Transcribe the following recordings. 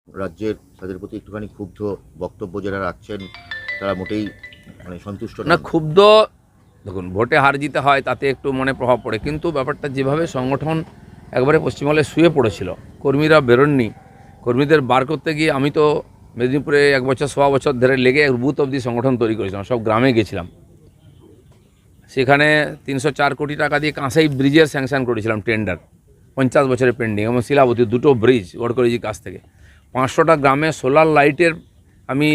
রাজ্যের তাদের প্রতি একটুখানি ক্ষুব্ধ বক্তব্য যারা রাখছেন তারা মোটেই সন্তুষ্ট না, ক্ষুব্ধ। দেখুন, ভোটে হার জিতে হয় তাতে একটু মনে প্রভাব পড়ে, কিন্তু ব্যাপারটা যেভাবে সংগঠন একবারে পশ্চিমবঙ্গে শুয়ে পড়েছিল, কর্মীরা বেরোননি, কর্মীদের বার করতে গিয়ে আমি তো মেদিনীপুরে 1 বছর 1.25 বছর ধরে লেগে বুথ অবধি সংগঠন তৈরি করেছিলাম, সব গ্রামে গেছিলাম। সেখানে 304 কোটি টাকা দিয়ে কাঁসাই ব্রিজের স্যাংশন করেছিলাম, টেন্ডার 50 বছরের পেন্ডিং, এবং শিলাবতী 2টো ব্রিজ গডকরিজির কাছ থেকে। 500টা গ্রামে সোলার লাইটের আমি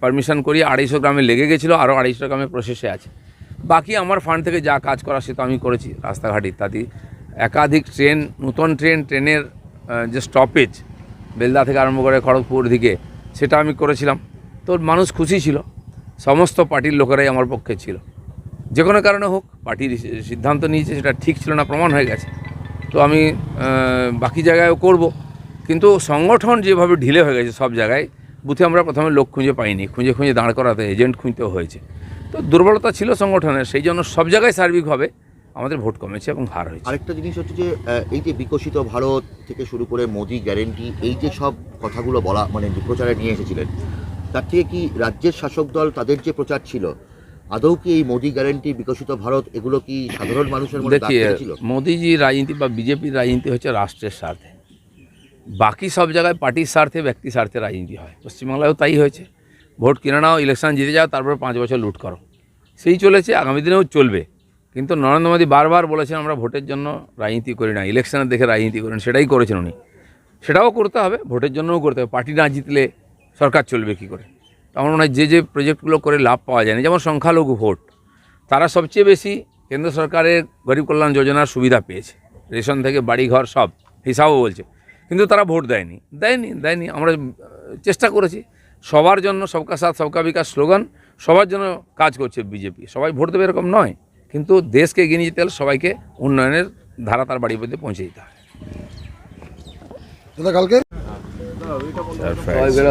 পারমিশন করি, 250 গ্রামে লেগে গেছিলো, আরও 250 গ্রামে প্রসেসে আছে। বাকি আমার ফান্ড থেকে যা কাজ করা সে তো আমি করেছি, রাস্তাঘাট ইত্যাদি। একাধিক ট্রেন, নতুন ট্রেনের যে স্টপেজ বেলদা থেকে আরম্ভ করে খড়গপুর দিকে, সেটা আমি করেছিলাম। তো মানুষ খুশি ছিল, সমস্ত পার্টির লোকেরাই আমার পক্ষে ছিল। যে কোনো কারণে হোক, পার্টির সিদ্ধান্ত নিয়েছে, সেটা ঠিক ছিল না, প্রমাণ হয়ে গেছে। তো আমি বাকি জায়গায়ও করব, কিন্তু সংগঠন যেভাবে ঢিলে হয়ে গেছে সব জায়গায়, বুথে আমরা প্রথমে লোক খুঁজে পাইনি, খুঁজে দাঁড় করাতে এজেন্ট খুঁজতেও হয়েছে। তো দুর্বলতা ছিল সংগঠনের, সেই জন্য সব জায়গায় সার্বিকভাবে আমাদের ভোট কমেছে এবং হার হয়েছে। আরেকটা জিনিস হচ্ছে যে এই যে বিকশিত ভারত থেকে শুরু করে মোদি গ্যারেন্টি, এই যে সব কথাগুলো বলা প্রচারে নিয়ে এসেছিলেন, তার থেকে কি রাজ্যের শাসক দল তাদের যে প্রচার ছিল, আদৌ কি এই মোদি গ্যারেন্টি, বিকশিত ভারত, এগুলো কি সাধারণ মানুষের মধ্যে দেখিয়ে মোদিজির রাজনীতি বা বিজেপির রাজনীতি হচ্ছে রাষ্ট্রের স্বার্থে, বাকি সব জায়গায় পার্টির স্বার্থে, ব্যক্তি স্বার্থে রাজনীতি হয়। পশ্চিমবাংলায়ও তাই হয়েছে। ভোট কিনে নাও, ইলেকশন জিতে যাও, তারপর 5 বছর লুট করো, সেই চলেছে, আগামী দিনেও চলবে। কিন্তু নরেন্দ্র মোদী বারবার বলেছেন আমরা ভোটের জন্য রাজনীতি করি না, ইলেকশনের দেখে রাজনীতি করেন, সেটাই করেছেন উনি। সেটাও করতে হবে, ভোটের জন্যও করতে হবে। পার্টি না জিতলে সরকার চলবে কী করে? আমার মনে হয় যে প্রজেক্টগুলো করে লাভ পাওয়া যায় না, যেমন সংখ্যালঘু ভোট, তারা সবচেয়ে বেশি কেন্দ্র সরকারের গরিব কল্যাণ যোজনার সুবিধা পেয়েছে, রেশন থেকে বাড়িঘর সব হিসাবও বলছে, কিন্তু তারা ভোট দেয়নি। আমরা চেষ্টা করেছি সবার জন্য, সবকা সাথ সবকা বিকাশ স্লোগান, সবার জন্য কাজ করছে বিজেপি। সবাই ভোট দেবে এরকম নয়, কিন্তু দেশকে এগিয়ে নিয়ে যেতে হলে সবাইকে উন্নয়নের ধারা তার বাড়ির মধ্যে পৌঁছে দিতে হবে। কালকে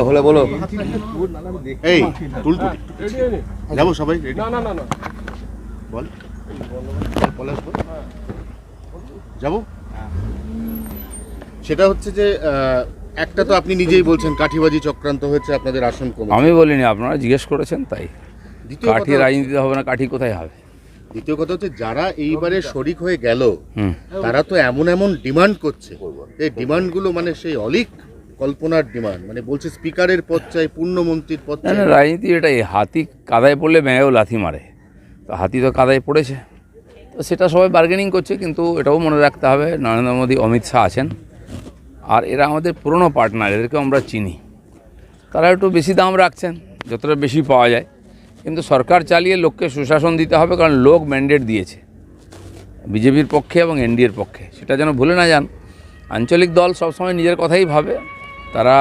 হলে বলো এই যাবো সবাই বল যাবো। সেটা হচ্ছে যে একটা তো আপনি নিজেই বলছেন কাঠিবাজি চক্রান্ত হয়েছে, আপনাদের আসন কমে। আমি বলিনি, আপনারা জিজ্ঞেস করেছেন তাই। কাঠি রাজনীতিতে হবে না, কাঠি কোথায় হবে? দ্বিতীয় কথা হচ্ছে যারা এইবারে শরিক হয়ে গেল, তারা তো এমন ডিমান্ড করছে, এই ডিমান্ডগুলো সেই অলিক কল্পনার ডিমান্ড, বলছে স্পিকারের পদ চাই, পূর্ণমন্ত্রীর পদ চাই। রাজনীতি এটাই, হাতি কাদায় পড়লে ব্যাঙেও লাথি মারে, তো হাতি তো কাদায় পড়েছে, তো সেটা সবাই বার্গেনিং করছে। কিন্তু এটাও মনে রাখতে হবে, নরেন্দ্র মোদী, অমিত শাহ আছেন, আর এরা আমাদের পুরনো পার্টনার, এদেরকেও আমরা চিনি। তারা একটু বেশি দাম রাখছেন, যতটা বেশি পাওয়া যায়, কিন্তু সরকার চালিয়ে লোককে সুশাসন দিতে হবে, কারণ লোক ম্যান্ডেট দিয়েছে বিজেপির পক্ষে এবং এনডিএর পক্ষে, সেটা যেন ভুলে না যান। আঞ্চলিক দল সবসময় নিজের কথাই ভাবে, তারা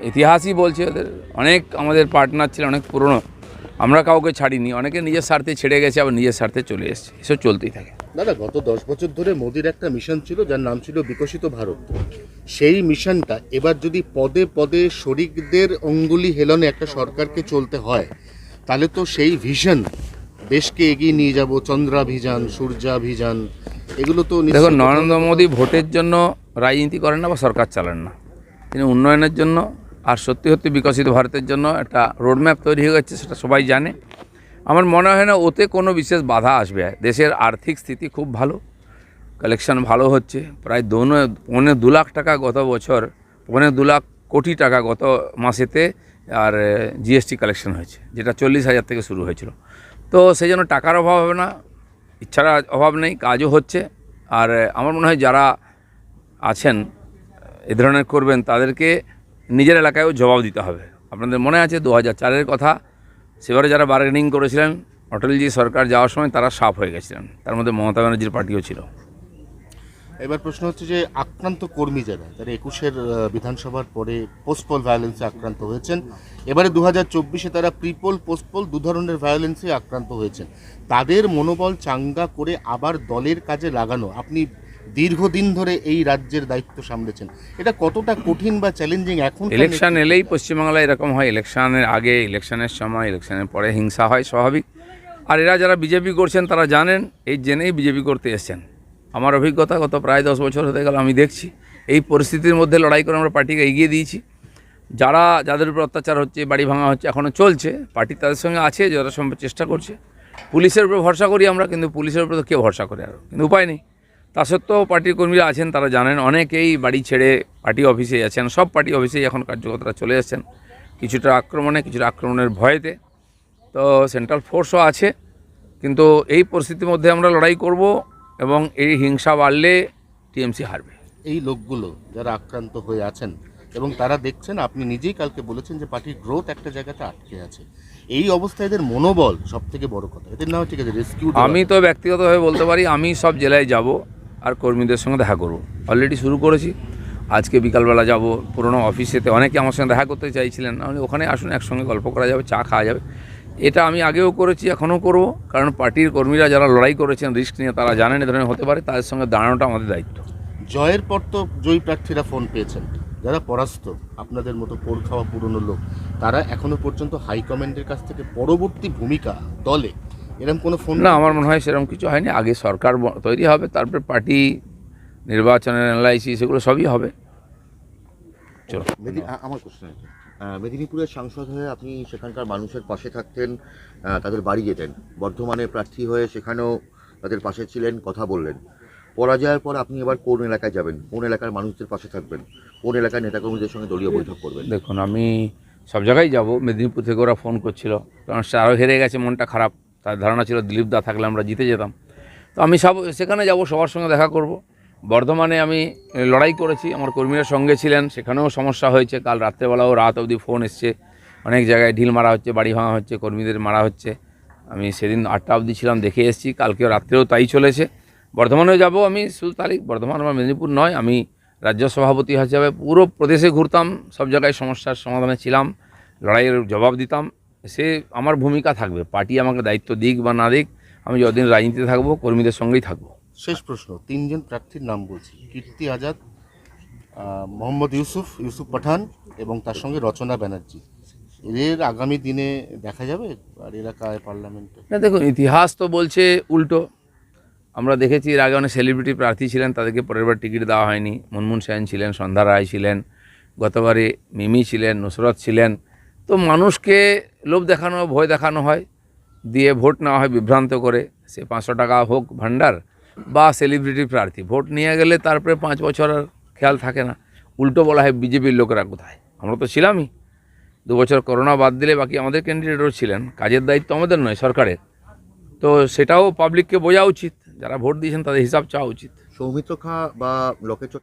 ইতিহাসই বলছে ওদের অনেক আমাদের পার্টনার ছিল, অনেক পুরনো, আমরা কাউকে ছাড়িনি, অনেকে নিজের স্বার্থে ছেড়ে গেছে, আবার নিজের স্বার্থে চলে এসছে, এসব চলতেই থাকে। দাদা, গত 10 বছর ধরে মোদির একটা মিশন ছিল, যার নাম ছিল বিকশিত ভারত। সেই মিশনটা এবার যদি পদে পদে শরিকদের অঙ্গুলি হেলনে একটা সরকারকে চলতে হয়, তাহলে তো সেই ভিশন, দেশকে এগিয়ে নিয়ে যাব, চন্দ্রাভিযান, সূর্যাভিযান, এগুলো তো দেখুন, নরেন্দ্র মোদী ভোটের জন্য রাজনীতি করেন না বা সরকার চালান না, তিনি উন্নয়নের জন্য আর সত্যি বিকশিত ভারতের জন্য একটা রোডম্যাপ তৈরি হয়ে গেছে, সেটা সবাই জানে। আমার মনে হয় না ওতে কোনো বিশেষ বাধা আসবে। দেশের আর্থিক স্থিতি খুব ভালো, কালেকশন ভালো হচ্ছে, প্রায় 2.25 লাখ টাকা গত বছর, 2.25 লাখ কোটি টাকা গত মাসেতে, আর জিএসটি কালেকশন হয়েছে, যেটা 40,000 থেকে শুরু হয়েছিল। তো সেই জন্য টাকার অভাব হবে না, ইচ্ছার অভাব নেই, কাজও হচ্ছে। আর আমার মনে হয় যারা আছেন এ ধরনের করবেন, তাদেরকে নিজের এলাকায়ও জবাব দিতে হবে। আপনাদের মনে আছে 2004-এর কথা, সেবারে যারা বার্গেনিং করেছিলেন অটলজি সরকার যাওয়ার সময়, তারা সাফ হয়ে গেছিলেন, তার মধ্যে মমতা ব্যানার্জির পার্টিও ছিল। এবার প্রশ্ন হচ্ছে যে আক্রান্ত কর্মী যারা 21-এর বিধানসভার পরে পোস্টপোল ভায়োলেন্সে আক্রান্ত হয়েছেন, এবারে 2024-এ তারা প্রিপোল পোস্টপোল 2 ধরনের ভায়োলেন্সে আক্রান্ত হয়েছেন, তাদের মনোবল চাঙ্গা করে আবার দলের কাজে লাগানো, আপনি দীর্ঘদিন ধরে এই রাজ্যের দায়িত্ব সামলেছেন, এটা কতটা কঠিন বা চ্যালেঞ্জিং? এখন ইলেকশন এলেই পশ্চিমবাংলায় এরকম হয়, ইলেকশনের আগে, ইলেকশনের সময়, ইলেকশনের পরে হিংসা হয়, স্বাভাবিক। আর এরা যারা বিজেপি করছেন তারা জানেন, এই জেনেই বিজেপি করতে এসছেন। আমার অভিজ্ঞতা গত প্রায় 10 বছর হতে গেল, আমি দেখছি এই পরিস্থিতির মধ্যে লড়াই করে আমরা পার্টিকে এগিয়ে দিয়েছি। যাদের উপর অত্যাচার হচ্ছে, বাড়ি ভাঙা হচ্ছে, এখনও চলছে, পার্টি তাদের সঙ্গে আছে, যথাসম্ভব চেষ্টা করছে। পুলিশের উপর ভরসা করি আমরা, কিন্তু পুলিশের উপর তো কেউ ভরসা করে আর, কিন্তু উপায় নেই। তা সত্ত্বেও পার্টির কর্মীরা আছেন, তারা জানেন, অনেকেই বাড়ি ছেড়ে পার্টি অফিসে আছেন, সব পার্টি অফিসেই এখন কার্যকর্তারা চলে যাচ্ছেন, কিছুটা আক্রমণের ভয়েতে। তো সেন্ট্রাল ফোর্সও আছে, কিন্তু এই পরিস্থিতির মধ্যে আমরা লড়াই করব এবং এই হিংসা বাড়লে টিএমসি হারবে। এই লোকগুলো যারা আক্রান্ত হয়ে আছেন এবং তারা দেখছেন, আপনি নিজেই কালকে বলেছেন যে পার্টির গ্রোথ একটা জায়গাতে আটকে আছে, এই অবস্থায় এদের মনোবল সব থেকে বড় কথা। এদের নাও ঠিক আছে রেস্কিউ। আমি তো ব্যক্তিগতভাবে বলতে পারি, আমি সব জেলায় যাব আর কর্মীদের সঙ্গে দেখা করব। অলরেডি শুরু করেছি, আজকে বিকালবেলা যাব পুরনো অফিসেতে। অনেকে আমার সঙ্গে দেখা করতে চাইছিলেন, আমি ওখানে আসুন, একসঙ্গে গল্প করা যাবে, চা খাওয়া যাবে। এটা আমি আগেও করেছি, এখনও করব, কারণ পার্টির কর্মীরা যারা লড়াই করেছেন রিস্ক নিয়ে, তারা জানেন এ ধরনের হতে পারে, তাদের সঙ্গে দাঁড়ানোটা আমাদের দায়িত্ব। জয়ের পর তো জয়ী প্রার্থীরা ফোন পেয়েছেন, যারা পরাস্ত আপনাদের মতো পোড় খাওয়া পুরনো লোক, তারা এখনো পর্যন্ত হাইকমান্ডের কাছ থেকে পরবর্তী ভূমিকা দলে এরকম কোনো ফোন না, আমার মনে হয় সেরকম কিছু হয়নি। আগে সরকার তৈরি হবে, তারপর পার্টি নির্বাচনের অ্যানালাইসিস এগুলো সবই হবে। চলো। আমার কোশ্চেন আছে, মেদিনীপুরের সাংসদ হয়ে আপনি সেখানকার মানুষের পাশে থাকতেন, তাদের বাড়ি যেতেন, বর্ধমানের প্রার্থী হয়ে সেখানেও তাদের পাশে ছিলেন, কথা বললেন। পরাজয়ের পর আপনি এবার কোন এলাকায় যাবেন, কোন এলাকার মানুষদের পাশে থাকবেন, কোন এলাকার নেতাকর্মীদের সঙ্গে দলীয় বৈঠক করবেন? দেখুন, আমি সব জায়গায় যাব। মেদিনীপুর থেকে ওরা ফোন করছিল, কারণ সে আরও হেরে গেছে, মনটা খারাপ। তার ধারণা ছিল দিলীপ দা থাকলে আমরা জিতে যেতাম। তো আমি সেখানে যাব, সবার সঙ্গে দেখা করব। বর্ধমানে আমি লড়াই করেছি, আমার কর্মীরা সঙ্গে ছিলেন, সেখানেও সমস্যা হয়েছে। কাল রাত্রেবেলাও রাত অবধি ফোন এসছে, অনেক জায়গায় ঢিল মারা হচ্ছে, বাড়ি ভাঙা হচ্ছে, কর্মীদের মারা হচ্ছে। আমি সেদিন 8টা অবধি ছিলাম, দেখে এসেছি। কালকেও রাত্রেও তাই চলেছে। বর্ধমানেও যাব আমি, শুধু তারিখ বর্ধমান বা মেদিনীপুর নয়, আমি রাজ্য সভাপতি হিসাবে পুরো প্রদেশে ঘুরতাম, সব জায়গায় সমস্যার সমাধানে ছিলাম, লড়াইয়ের জবাব দিতাম। সে আমার ভূমিকা থাকবে, পার্টি আমাকে দায়িত্ব দিক বা না দিক, আমি যতদিন রাজনীতিতে থাকবো কর্মীদের সঙ্গেই থাকবো। শেষ প্রশ্ন, 3 জন প্রার্থীর নাম বলছি: কীর্তি আজাদ, মোহাম্মদ ইউসুফ পাঠান এবং তার সঙ্গে রচনা ব্যানার্জি। এদের আগামী দিনে দেখা যাবে আর এলাকায় পার্লামেন্টে? না, দেখুন, ইতিহাস তো বলছে উল্টো। আমরা দেখেছি এর আগে অনেক সেলিব্রিটি প্রার্থী ছিলেন, তাদেরকে পরের বার টিকিট দেওয়া হয়নি। মুনমুন সেন ছিলেন, সন্ধ্যা রায় ছিলেন, গতবারে মিমি ছিলেন, নুসরত ছিলেন। তো মানুষকে লোভ দেখানো, ভয় দেখানো হয়, দিয়ে ভোট নেওয়া হয় বিভ্রান্ত করে। সে 500 টাকা হোক ভান্ডার বা সেলিব্রিটি প্রার্থী, ভোট নিয়ে গেলে তারপরে 5 বছর আর খেয়াল থাকে না। উল্টো বলা হয় বিজেপির লোকেরা কোথায়, আমরা তো ছিলামই। 2 বছর করোনা বাদ দিলে বাকি আমাদের ক্যান্ডিডেটও ছিলেন। কাজের দায়িত্ব আমাদের নয়, সরকারের। তো সেটাও পাবলিককে বোঝা উচিত, যারা ভোট দিয়েছেন তাদের হিসাব চাওয়া উচিত। সৌমিত্র খাঁ বা লোকের